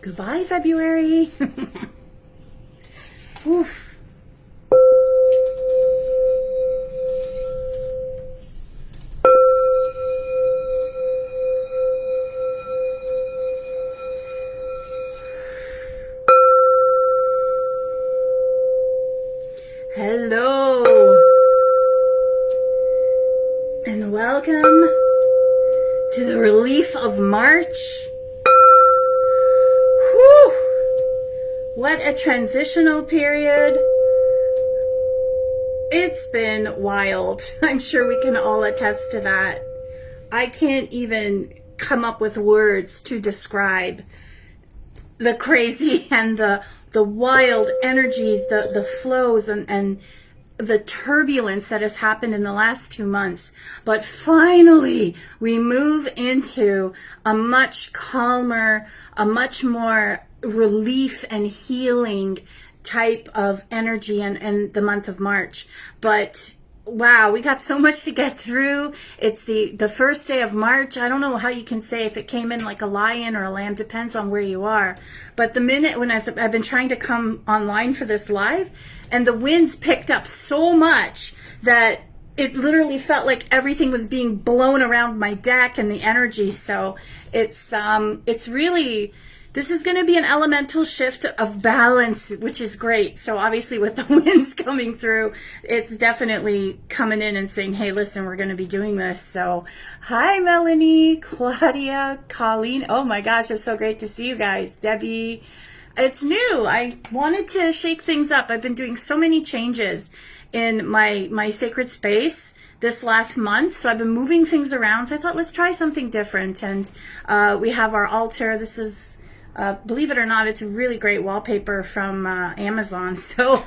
Goodbye, February. Oof. Hello, and welcome to the relief of March. Whew. What a transitional period. It's been wild. I'm sure we can all attest to that. I can't even come up with words to describe the crazy and the wild energies, the flows and the turbulence that has happened in the last 2 months. But finally, we move into a much calmer, a much more relief and healing type of energy in the month of March. But wow, we got so much to get through. It's the first day of March. I don't know how you can say if it came in like a lion or a lamb, depends on where you are. But the minute when I've been trying to come online for this live, and the winds picked up so much that it literally felt like everything was being blown around my deck and the energy. So it's really, this is going to be an elemental shift of balance, which is great. So obviously with the winds coming through, it's definitely coming in and saying, hey, listen, we're going to be doing this. So hi, Melanie, Claudia, Colleen. Oh my gosh, it's so great to see you guys. Debbie, it's new. I wanted to shake things up. I've been doing so many changes in my sacred space this last month. So I've been moving things around. So I thought, let's try something different. And we have our altar. This is, believe it or not, it's a really great wallpaper from Amazon. So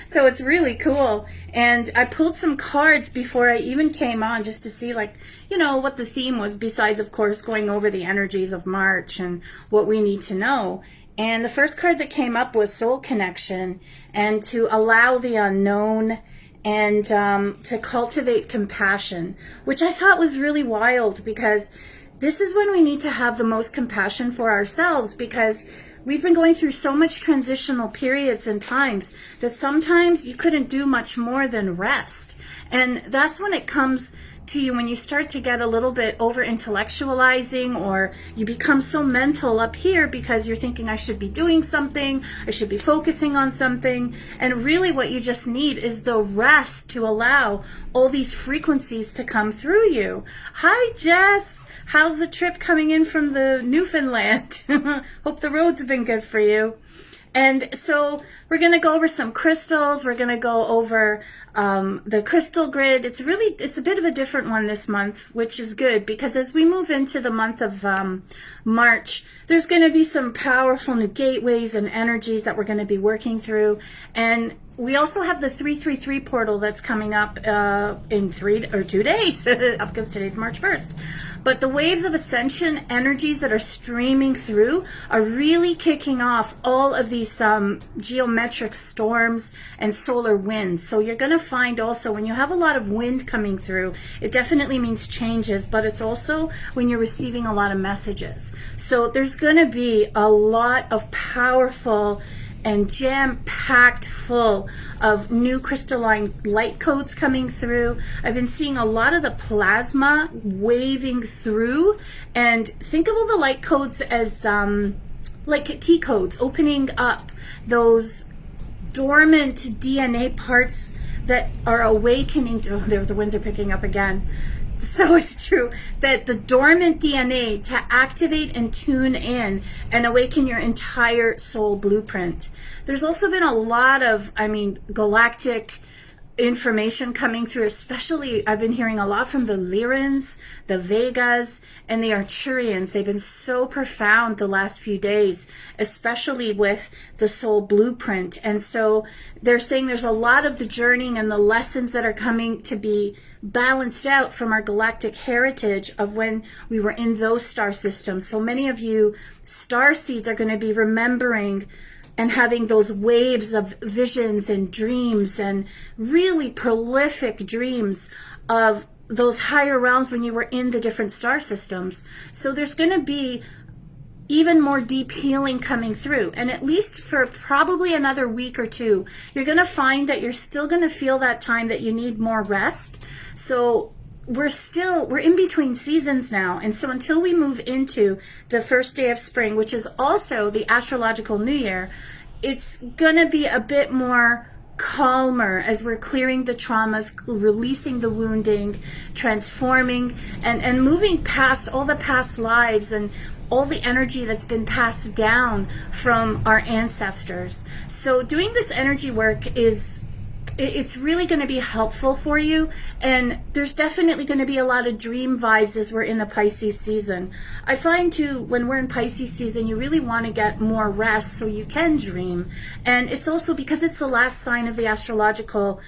so it's really cool. And I pulled some cards before I even came on just to see, like, you know, what the theme was, besides, of course, going over the energies of March and what we need to know. And the first card that came up was soul connection, and to allow the unknown, and to cultivate compassion, which I thought was really wild, because this is when we need to have the most compassion for ourselves, because we've been going through so much transitional periods and times that sometimes you couldn't do much more than rest. And that's when it comes to you, when you start to get a little bit over intellectualizing, or you become so mental up here because you're thinking, I should be doing something, I should be focusing on something. And really what you just need is the rest to allow all these frequencies to come through you. Hi, Jess. How's the trip coming in from the Newfoundland? Hope the roads have been good for you. And so we're going to go over some crystals. We're going to go over the crystal grid. It's a bit of a different one this month, which is good, because as we move into the month of March, there's going to be some powerful new gateways and energies that we're going to be working through. And we also have the 333 portal that's coming up in 2 days, because today's March 1st. But the waves of ascension energies that are streaming through are really kicking off all of these geometric storms and solar winds. So you're going to find also, when you have a lot of wind coming through, it definitely means changes, but it's also when you're receiving a lot of messages. So there's going to be a lot of powerful and jam-packed full of new crystalline light codes coming through. I've been seeing a lot of the plasma waving through, and think of all the light codes as like key codes, opening up those dormant DNA parts that are awakening to, the winds are picking up again. So it's true that the dormant DNA to activate and tune in and awaken your entire soul blueprint. There's also been a lot of, galactic information coming through, especially I've been hearing a lot from the Lyrans, the Vegas, and the Arcturians. They've been so profound the last few days, especially with the soul blueprint. And so they're saying there's a lot of the journeying and the lessons that are coming to be balanced out from our galactic heritage of when we were in those star systems. So many of you star seeds are going to be remembering and having those waves of visions and dreams, and really prolific dreams of those higher realms when you were in the different star systems. So there's going to be even more deep healing coming through. And at least for probably another week or two, you're going to find that you're still going to feel that time that you need more rest. So we're in between seasons now. And so until we move into the first day of spring, which is also the astrological new year, it's going to be a bit more calmer as we're clearing the traumas, releasing the wounding, transforming, and moving past all the past lives and all the energy that's been passed down from our ancestors. So doing this energy work it's really going to be helpful for you, and there's definitely going to be a lot of dream vibes as we're in the Pisces season. I find too, when we're in Pisces season, you really want to get more rest so you can dream. And it's also because it's the last sign of the astrological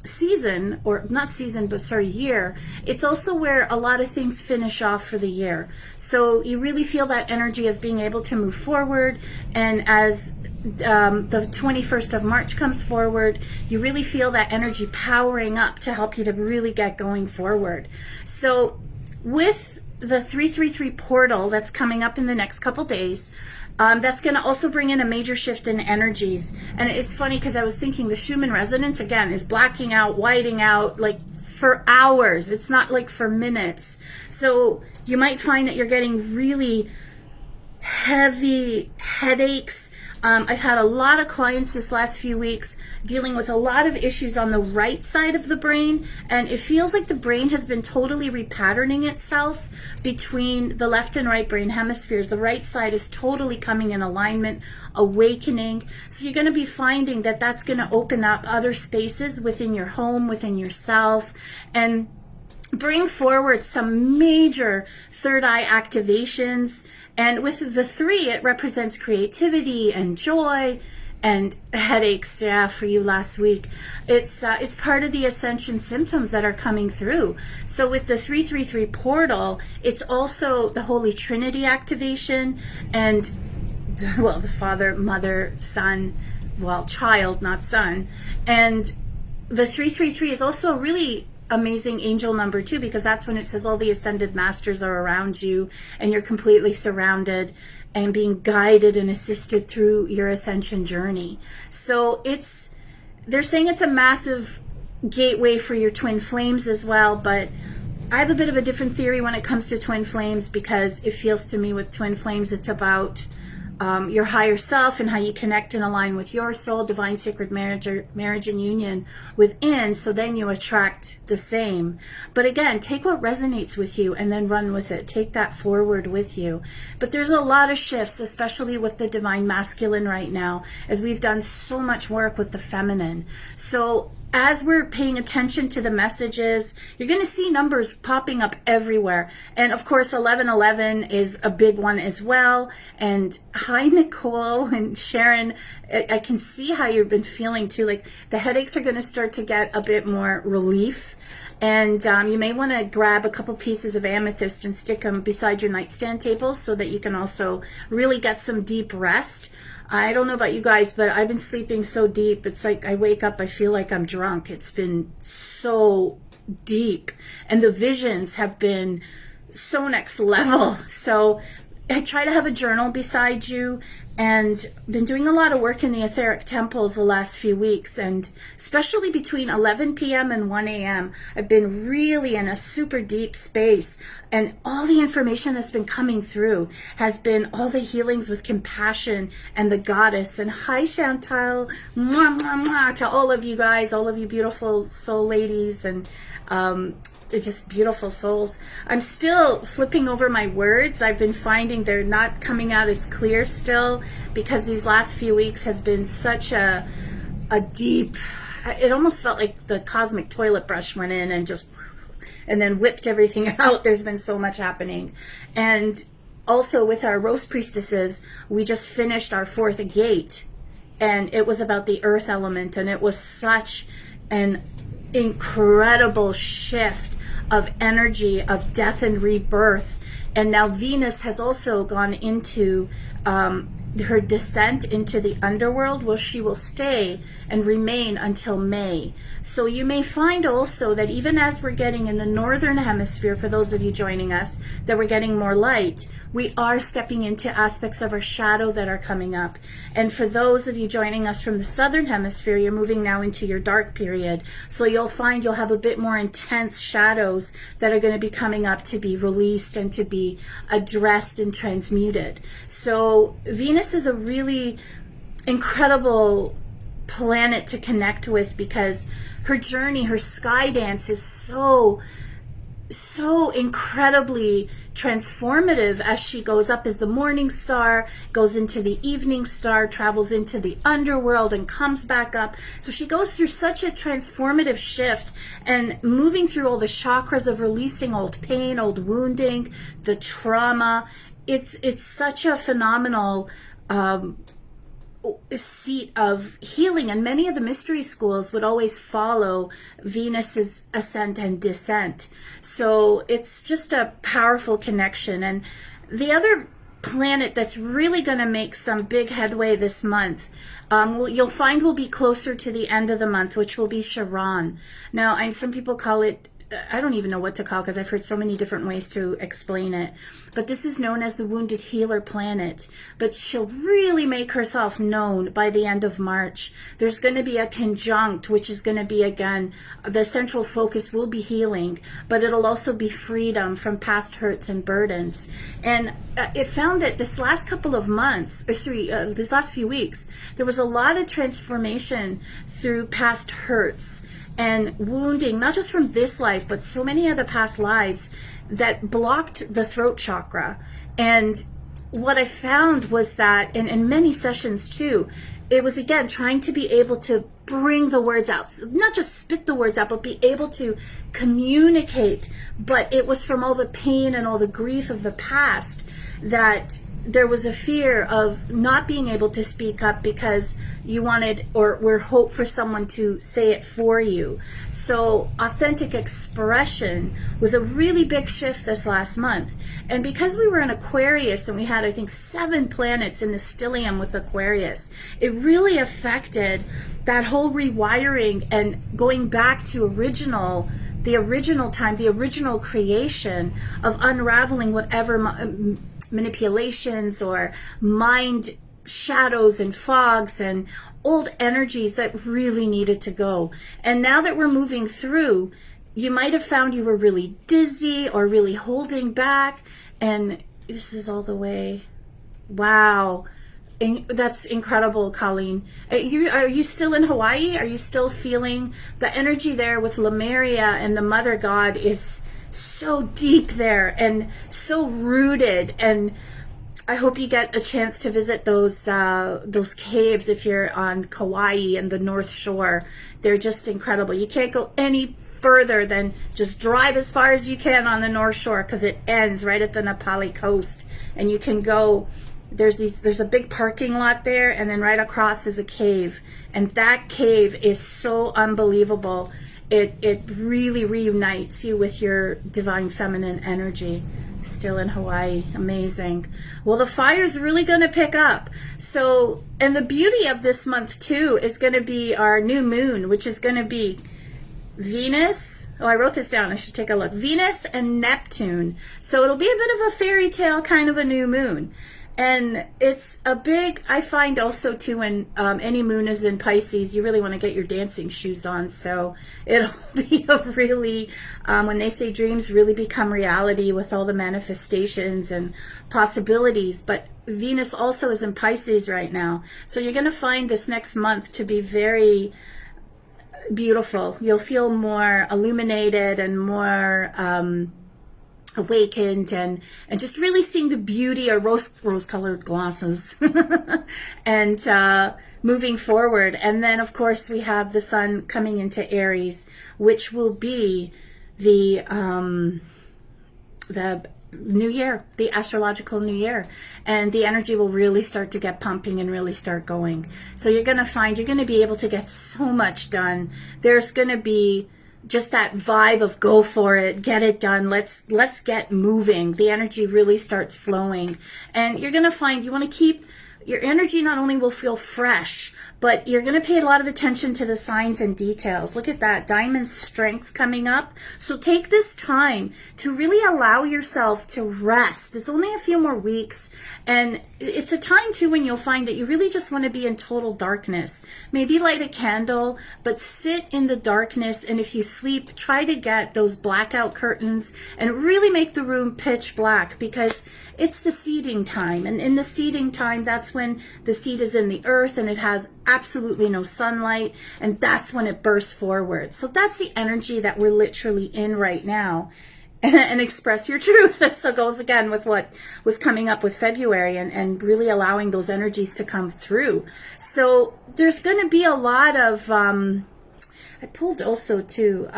season, or not season, but sorry, year. It's also where a lot of things finish off for the year. So you really feel that energy of being able to move forward, and as the 21st of March comes forward, you really feel that energy powering up to help you to really get going forward. So with the 333 portal that's coming up in the next couple days, that's going to also bring in a major shift in energies. And it's funny because I was thinking the Schumann resonance, again, is blacking out, whiting out, like for hours. It's not like for minutes. So you might find that you're getting really heavy headaches. I've had a lot of clients this last few weeks dealing with a lot of issues on the right side of the brain, and it feels like the brain has been totally repatterning itself between the left and right brain hemispheres. The right side is totally coming in alignment, awakening. So you're going to be finding that that's going to open up other spaces within your home, within yourself, and bring forward some major third eye activations. And with the 3, it represents creativity and joy and headaches. Yeah, for you last week. It's part of the Ascension symptoms that are coming through. So with the 333 portal, it's also the Holy Trinity activation, and well, the Father, Mother, Son, well, child, not son. And the 333 is also really amazing angel number 2, because that's when it says all the ascended masters are around you and you're completely surrounded and being guided and assisted through your ascension journey. So they're saying it's a massive gateway for your twin flames as well, but I have a bit of a different theory when it comes to twin flames, because it feels to me with twin flames it's about your higher self and how you connect and align with your soul, divine sacred marriage and union within, so then you attract the same. But again, take what resonates with you and then run with it. Take that forward with you. But there's a lot of shifts, especially with the divine masculine right now, as we've done so much work with the feminine. So as we're paying attention to the messages, you're going to see numbers popping up everywhere. And of course, 1111 is a big one as well. And hi, Nicole and Sharon. I can see how you've been feeling too. Like the headaches are going to start to get a bit more relief. And you may want to grab a couple pieces of amethyst and stick them beside your nightstand tables so that you can also really get some deep rest. I don't know about you guys, but I've been sleeping so deep. It's like I wake up, I feel like I'm drunk. It's been so deep. And the visions have been so next level. So I try to have a journal beside you, and been doing a lot of work in the etheric temples the last few weeks, and especially between 11 p.m. and 1 a.m. I've been really in a super deep space, and all the information that's been coming through has been all the healings with compassion and the goddess. And hi, Chantal, mwah, mwah, mwah, to all of you guys, all of you beautiful soul ladies, and they're just beautiful souls. I'm still flipping over my words. I've been finding they're not coming out as clear still, because these last few weeks has been such a deep, it almost felt like the cosmic toilet brush went in and then whipped everything out. There's been so much happening. And also with our Rose Priestesses, we just finished our 4th gate, and it was about the earth element, and it was such an incredible shift of energy of death and rebirth. And now Venus has also gone into her descent into the underworld. Well, she will stay and remain until May. So you may find also that even as we're getting in the northern hemisphere, for those of you joining us, that we're getting more light, we are stepping into aspects of our shadow that are coming up. And for those of you joining us from the southern hemisphere, you're moving now into your dark period. So you'll find you'll have a bit more intense shadows that are going to be coming up to be released and to be addressed and transmuted. So Venus is a really incredible planet to connect with, because her journey, her sky dance is so incredibly transformative as she goes up as the morning star, goes into the evening star, travels into the underworld and comes back up. So she goes through such a transformative shift and moving through all the chakras of releasing old pain, old wounding, the trauma. It's such a phenomenal seat of healing, and many of the mystery schools would always follow Venus's ascent and descent. So it's just a powerful connection. And the other planet that's really going to make some big headway this month, you'll find will be closer to the end of the month, which will be Chiron. Now, some people call it, I don't even know what to call, because I've heard so many different ways to explain it. But this is known as the wounded healer planet. But she'll really make herself known by the end of March. There's going to be a conjunct, which is going to be, again, the central focus will be healing, but it'll also be freedom from past hurts and burdens. And it found that this last couple of months, this last few weeks, there was a lot of transformation through past hurts and wounding, not just from this life, but so many other past lives that blocked the throat chakra. And what I found was that, in many sessions too, it was, again, trying to be able to bring the words out, not just spit the words out, but be able to communicate. But it was from all the pain and all the grief of the past that there was a fear of not being able to speak up because you wanted or were hope for someone to say it for you. So authentic expression was a really big shift this last month. And because we were in Aquarius and we had, I think, 7 planets in the stellium with Aquarius, it really affected that whole rewiring and going back to the original time, the original creation of unraveling whatever manipulations or mind shadows and fogs and old energies that really needed to go. And now that we're moving through, you might have found you were really dizzy or really holding back. And this is all the way. Wow. That's incredible, Colleen. Are you still in Hawaii? Are you still feeling the energy there with Lemuria and the Mother God is so deep there and so rooted? And I hope you get a chance to visit those caves if you're on Kauai and the North Shore. They're just incredible. You can't go any further than just drive as far as you can on the North Shore, because it ends right at the Nepali coast. And you can go, there's a big parking lot there, and then right across is a cave. And that cave is so unbelievable. It really reunites you with your divine feminine energy. Still in Hawaii. Amazing. Well, the fire's really going to pick up. So, and the beauty of this month too is going to be our new moon, which is going to be Venus. Oh, I wrote this down. I should take a look. Venus and Neptune. So it'll be a bit of a fairy tale kind of a new moon. And it's a big, I find also too, when any moon is in Pisces, you really want to get your dancing shoes on. So it'll be a really, when they say dreams really become reality with all the manifestations and possibilities. But Venus also is in Pisces right now. So you're going to find this next month to be very beautiful. You'll feel more illuminated and more awakened, and just really seeing the beauty of rose-colored glasses and moving forward. And then, of course, we have the sun coming into Aries, which will be the new year, the astrological new year, and the energy will really start to get pumping and really start going. So you're going to find you're going to be able to get so much done. There's going to be just that vibe of go for it, get it done, let's get moving. The energy really starts flowing, and you're going to find you want to keep your energy. Not only will feel fresh, but you're going to pay a lot of attention to the signs and details. Look at that, Diamond Strength coming up. So take this time to really allow yourself to rest. It's only a few more weeks, and it's a time too when you'll find that you really just want to be in total darkness. Maybe light a candle, but sit in the darkness, and if you sleep, try to get those blackout curtains and really make the room pitch black, because it's the seeding time, and in the seeding time, that's when the seed is in the earth and it has absolutely no sunlight, and that's when it bursts forward. So that's the energy that we're literally in right now. And express your truth. This so goes again with what was coming up with February, and really allowing those energies to come through. So there's going to be a lot of, I pulled also too,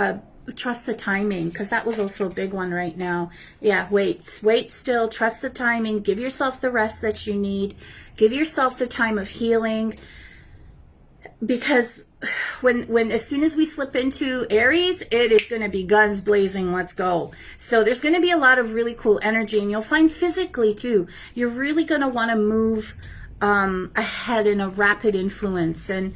trust the timing, because that was also a big one right now. Yeah, wait still, trust the timing, give yourself the rest that you need, give yourself the time of healing, because when as soon as we slip into Aries, it is going to be guns blazing, let's go. So there's going to be a lot of really cool energy, and you'll find physically too, you're really going to want to move ahead in a rapid influence. And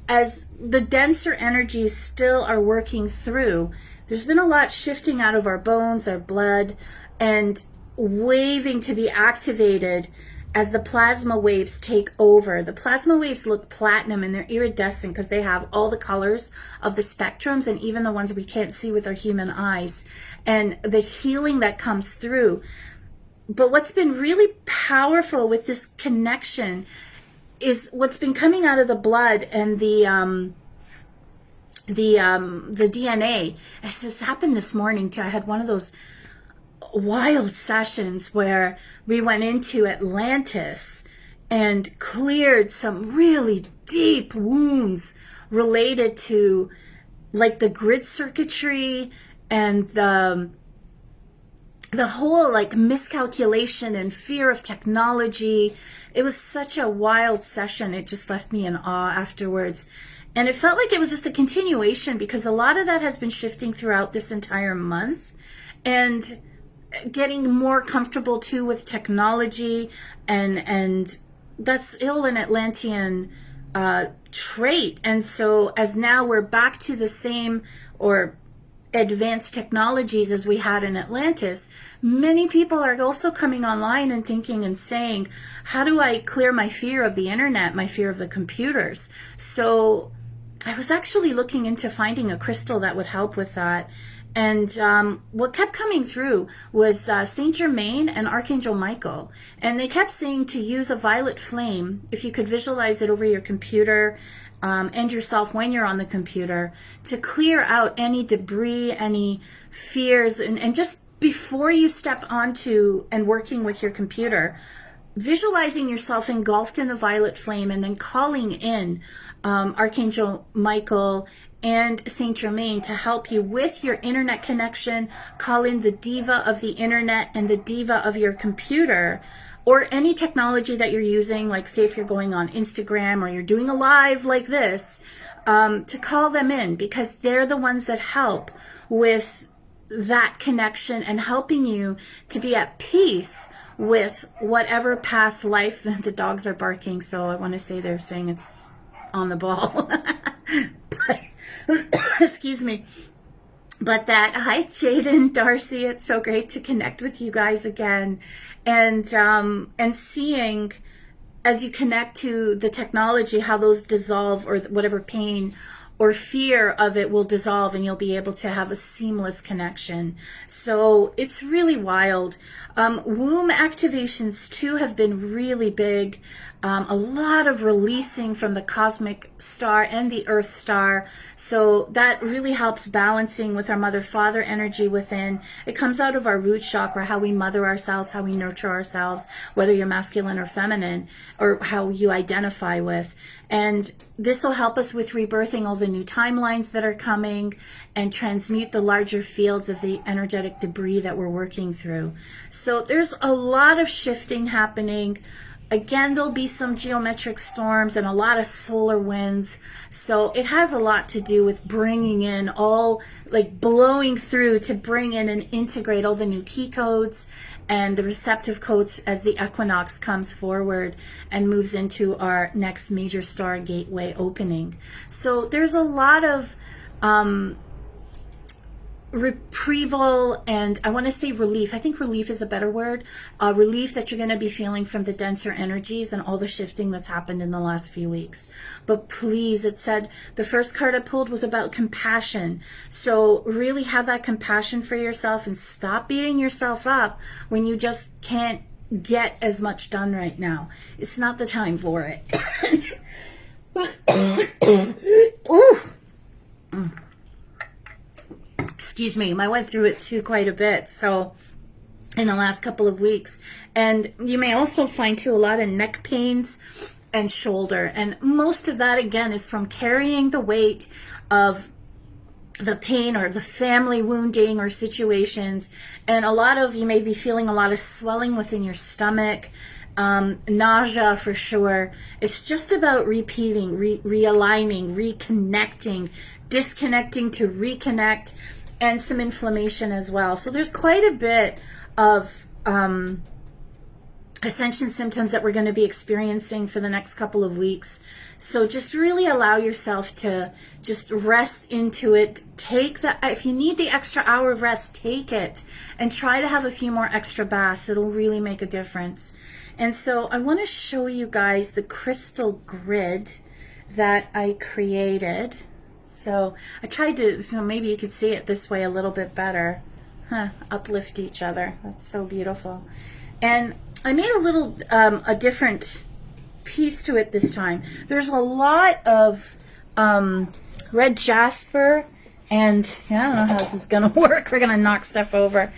as the denser energies still are working through, there's been a lot shifting out of our bones, our blood, and waving to be activated as the plasma waves take over. The plasma waves look platinum, and they're iridescent because they have all the colors of the spectrums, and even the ones we can't see with our human eyes, and the healing that comes through. But what's been really powerful with this connection is what's been coming out of the blood and the DNA. It just happened this morning too. I had one of those wild sessions where we went into Atlantis and cleared some really deep wounds related to like the grid circuitry and the whole like miscalculation and fear of technology. It was such a wild session. It just left me in awe afterwards. And it felt like it was just a continuation, because a lot of that has been shifting throughout this entire month, and getting more comfortable too with technology, and that's ill an Atlantean trait. And so as now we're back to the same or advanced technologies as we had in Atlantis, many people are also coming online and thinking and saying, how do I clear my fear of the internet, my fear of the computers? So I was actually looking into finding a crystal that would help with that. And what kept coming through was Saint Germain and Archangel Michael. And they kept saying to use a violet flame, if you could visualize it over your computer and yourself when you're on the computer, to clear out any debris, any fears, and just before you step onto and working with your computer, visualizing yourself engulfed in the violet flame, and then calling in Archangel Michael and Saint Germain to help you with your internet connection. Call in the diva of the internet and the diva of your computer, or any technology that you're using, like say if you're going on Instagram or you're doing a live like this, to call them in, because they're the ones that help with that connection and helping you to be at peace with whatever past life. The dogs are barking, so I want to say they're saying it's on the ball. But, excuse me. But that, hi Jaden, Darcy, it's so great to connect with you guys again. And seeing as you connect to the technology, how those dissolve, or whatever pain or fear of it will dissolve, and you'll be able to have a seamless connection. So it's really wild. Womb activations too have been really big. A lot of releasing from the cosmic star and the earth star. So that really helps balancing with our mother-father energy within. It comes out of our root chakra, how we mother ourselves, how we nurture ourselves, whether you're masculine or feminine, or how you identify with. And this will help us with rebirthing all the new timelines that are coming, and transmute the larger fields of the energetic debris that we're working through. So there's a lot of shifting happening. Again, there'll be some geometric storms and a lot of solar winds. So it has a lot to do with bringing in all, like blowing through to bring in and integrate all the new key codes and the receptive codes as the equinox comes forward and moves into our next major star gateway opening. So there's a lot of retrieval, and I want to say relief. I think relief is a better word. Relief that you're going to be feeling from the denser energies and all the shifting that's happened in the last few weeks. But please, it said the first card I pulled was about compassion. So really have that compassion for yourself and stop beating yourself up when you just can't get as much done right now. It's not the time for it. Ooh. Excuse me, I went through it too quite a bit, so in the last couple of weeks. And you may also find too a lot of neck pains and shoulder. And most of that, again, is from carrying the weight of the pain or the family wounding or situations. And a lot of you may be feeling a lot of swelling within your stomach, nausea for sure. It's just about repeating, realigning, reconnecting, disconnecting to reconnect, and some inflammation as well. So there's quite a bit of ascension symptoms that we're going to be experiencing for the next couple of weeks. So just really allow yourself to just rest into it. Take the, if you need the extra hour of rest, take it, and try to have a few more extra baths. It'll really make a difference. And so I want to show you guys the crystal grid that I created. So I tried to, so maybe you could see it this way a little bit better. Uplift each other. That's so beautiful. And I made a little, a different piece to it this time. There's a lot of red jasper, and yeah, I don't know how this is going to work. We're going to knock stuff over.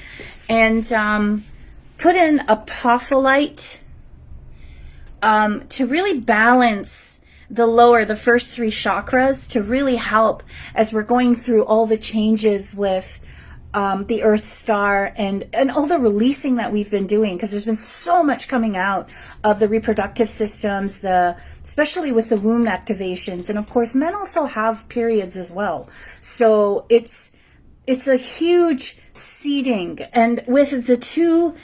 And put in apophyllite to really balance the first three chakras, to really help as we're going through all the changes with the Earth Star and all the releasing that we've been doing, because there's been so much coming out of the reproductive systems, especially with the womb activations. And of course, men also have periods as well. So it's a huge seeding. And with the two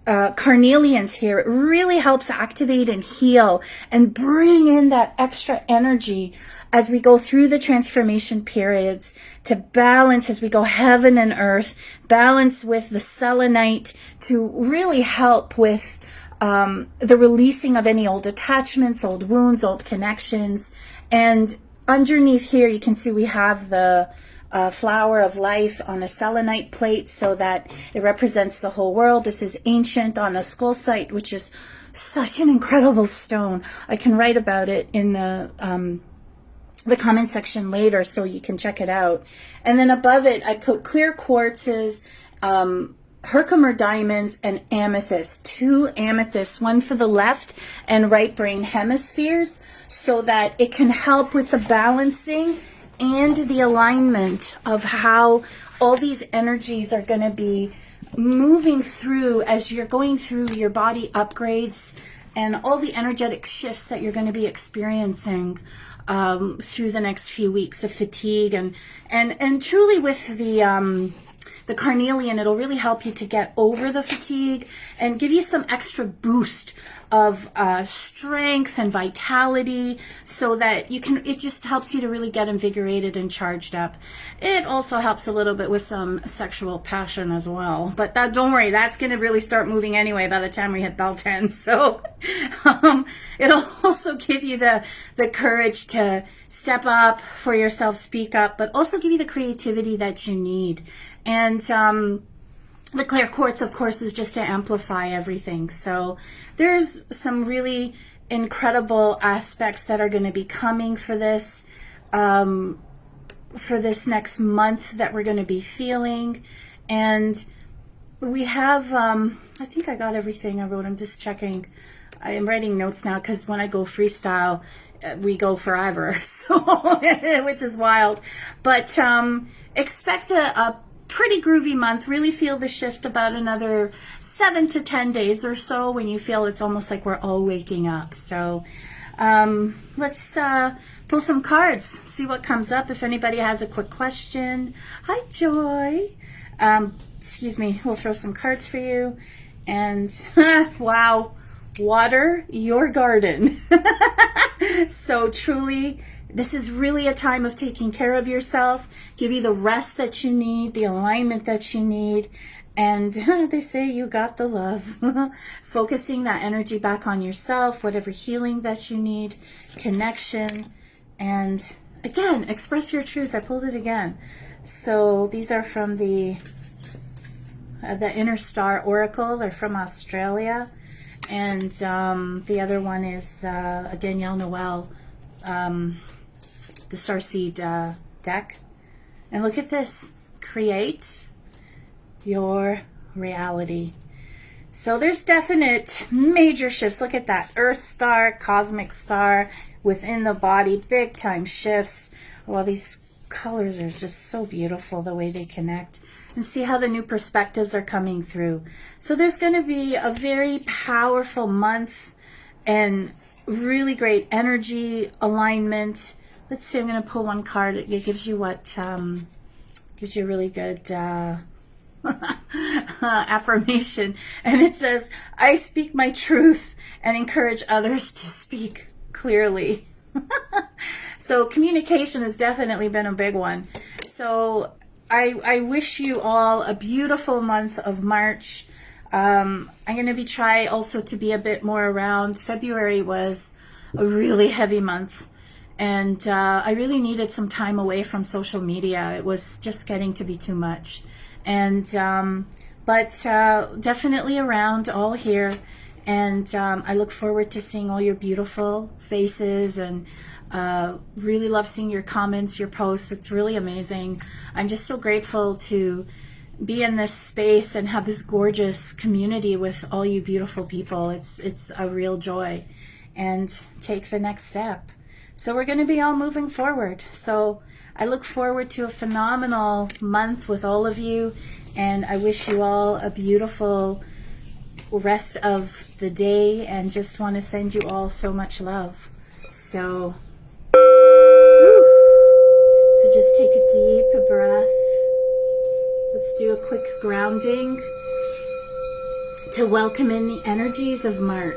carnelians here, it really helps activate and heal and bring in that extra energy as we go through the transformation periods, to balance as we go heaven and earth, balance with the selenite to really help with the releasing of any old attachments, old wounds, old connections. And underneath here, you can see we have the flower of life on a selenite plate, so that it represents the whole world. This is ancient on a skull site, which is such an incredible stone. I can write about it in the comment section later, so you can check it out. And then above it, I put clear quartzes, Herkimer diamonds, and amethyst. Two amethysts, one for the left and right brain hemispheres, so that it can help with the balancing and the alignment of how all these energies are going to be moving through as you're going through your body upgrades and all the energetic shifts that you're going to be experiencing through the next few weeks, the fatigue and truly with the carnelian, it'll really help you to get over the fatigue and give you some extra boost of strength and vitality, so that you can, it just helps you to really get invigorated and charged up. It also helps a little bit with some sexual passion as well, but that, don't worry, that's going to really start moving anyway by the time we hit bell 10. So it'll also give you the courage to step up for yourself, speak up, but also give you the creativity that you need. And the clear quartz, of course, is just to amplify everything. So there's some really incredible aspects that are going to be coming for this next month that we're going to be feeling. And we have, I think I got everything I wrote. I'm just checking. I am writing notes now, because when I go freestyle, we go forever, so which is wild. But expect a pretty groovy month. Really feel the shift about another 7 to 10 days or so, when you feel it's almost like we're all waking up. So let's pull some cards, see what comes up. If anybody has a quick question. Hi, Joy. Excuse me, we'll throw some cards for you. And wow, water your garden. So truly, this is really a time of taking care of yourself. Give you the rest that you need, the alignment that you need. And they say you got the love. Focusing that energy back on yourself, whatever healing that you need, connection. And again, express your truth. I pulled it again. So these are from the Inner Star Oracle. They're from Australia. And the other one is a ℙ𝕠𝕤𝕚, the Starseed deck. And look at this. Create your reality. So there's definite major shifts. Look at that. Earth star, cosmic star within the body. Big time shifts. Well, these colors are just so beautiful, the way they connect. And see how the new perspectives are coming through. So there's going to be a very powerful month and really great energy alignment. Let's see, I'm going to pull one card. It gives you what, gives you a really good affirmation. And it says, I speak my truth and encourage others to speak clearly. So communication has definitely been a big one. So I wish you all a beautiful month of March. I'm going to try also to be a bit more around. February was a really heavy month, and I really needed some time away from social media. It was just getting to be too much. And but definitely around, all here. And I look forward to seeing all your beautiful faces, and really love seeing your comments, your posts. It's really amazing. I'm just so grateful to be in this space and have this gorgeous community with all you beautiful people. It's a real joy, and take the next step. So we're going to be all moving forward. So I look forward to a phenomenal month with all of you, and I wish you all a beautiful rest of the day, and just want to send you all so much love. So just take a deep breath. Let's do a quick grounding to welcome in the energies of March.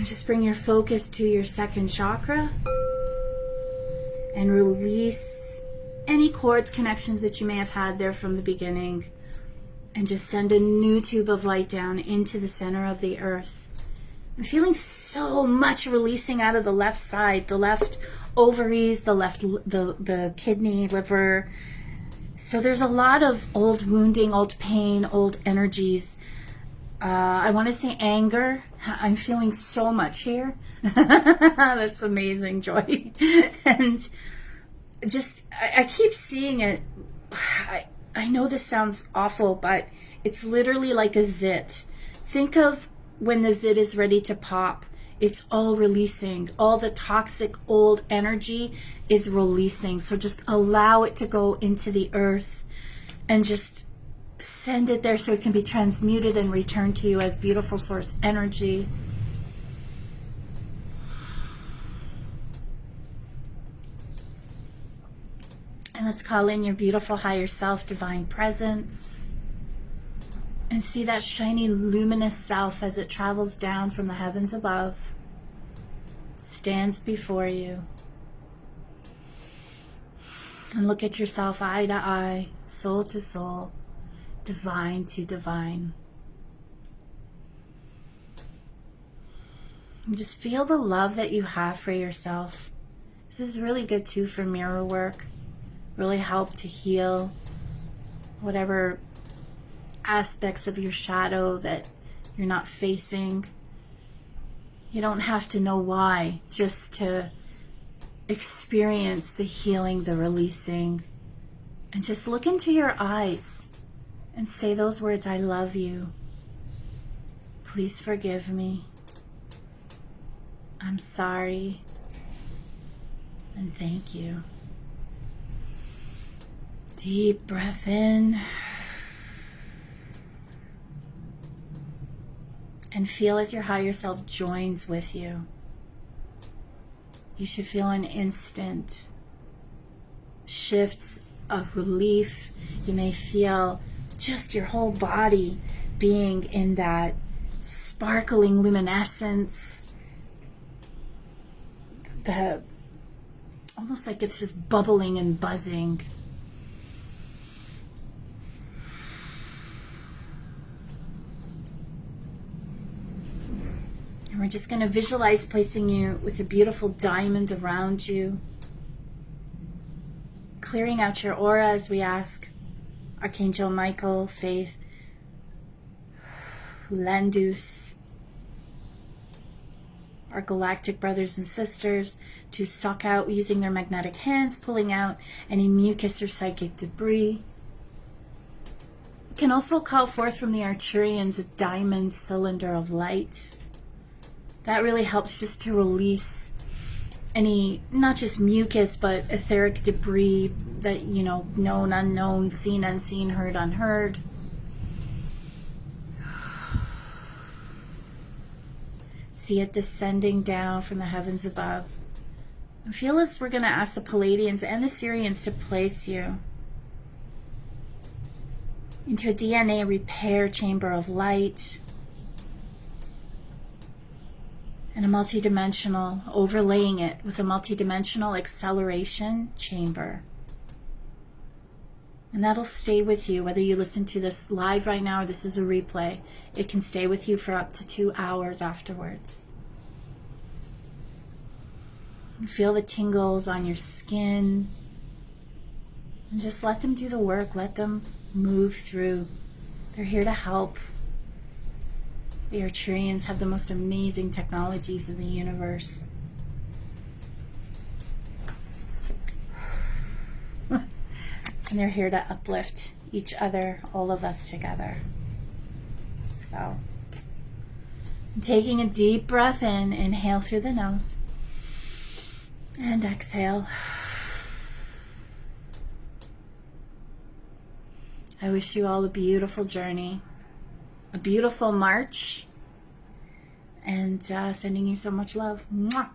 Just bring your focus to your second chakra and release any cords, connections that you may have had there from the beginning, and just send a new tube of light down into the center of the earth. I'm feeling so much releasing out of the left side, the left ovaries, the kidney, liver. So there's a lot of old wounding, old pain, old energies. I want to say anger. I'm feeling so much here. That's amazing, Joy. And just, I keep seeing it. I know this sounds awful, but it's literally like a zit. Think of when the zit is ready to pop. It's all releasing. All the toxic old energy is releasing. So just allow it to go into the earth and just send it there so it can be transmuted and returned to you as beautiful source energy. And let's call in your beautiful higher self, divine presence. And see that shiny luminous self as it travels down from the heavens above, stands before you. And look at yourself eye to eye, soul to soul, divine to divine. And just feel the love that you have for yourself. This is really good too for mirror work. Really help to heal whatever aspects of your shadow that you're not facing. You don't have to know why, just to experience the healing, the releasing, and just look into your eyes and say those words, I love you. Please forgive me. I'm sorry. And thank you. Deep breath in. And feel as your higher self joins with you. You should feel an instant shifts of relief. You may feel just your whole body being in that sparkling luminescence. Almost like it's just bubbling and buzzing. And we're just going to visualize placing you with a beautiful diamond around you. Clearing out your aura as we ask Archangel Michael, Faith, Lendus, our galactic brothers and sisters to suck out using their magnetic hands, pulling out any mucus or psychic debris. You can also call forth from the Arcturians a diamond cylinder of light. That really helps just to release any, not just mucus, but etheric debris that, known, unknown, seen, unseen, heard, unheard. See it descending down from the heavens above. And feel as we're going to ask the Palladians and the Syrians to place you into a DNA repair chamber of light and a multidimensional, overlaying it with a multidimensional acceleration chamber. And that'll stay with you, whether you listen to this live right now or this is a replay. It can stay with you for up to 2 hours afterwards. And feel the tingles on your skin. And just let them do the work. Let them move through. They're here to help. The Arcturians have the most amazing technologies in the universe. And they're here to uplift each other, all of us together. So, taking a deep breath in, inhale through the nose. And exhale. I wish you all a beautiful journey, a beautiful march, and sending you so much love. Mwah.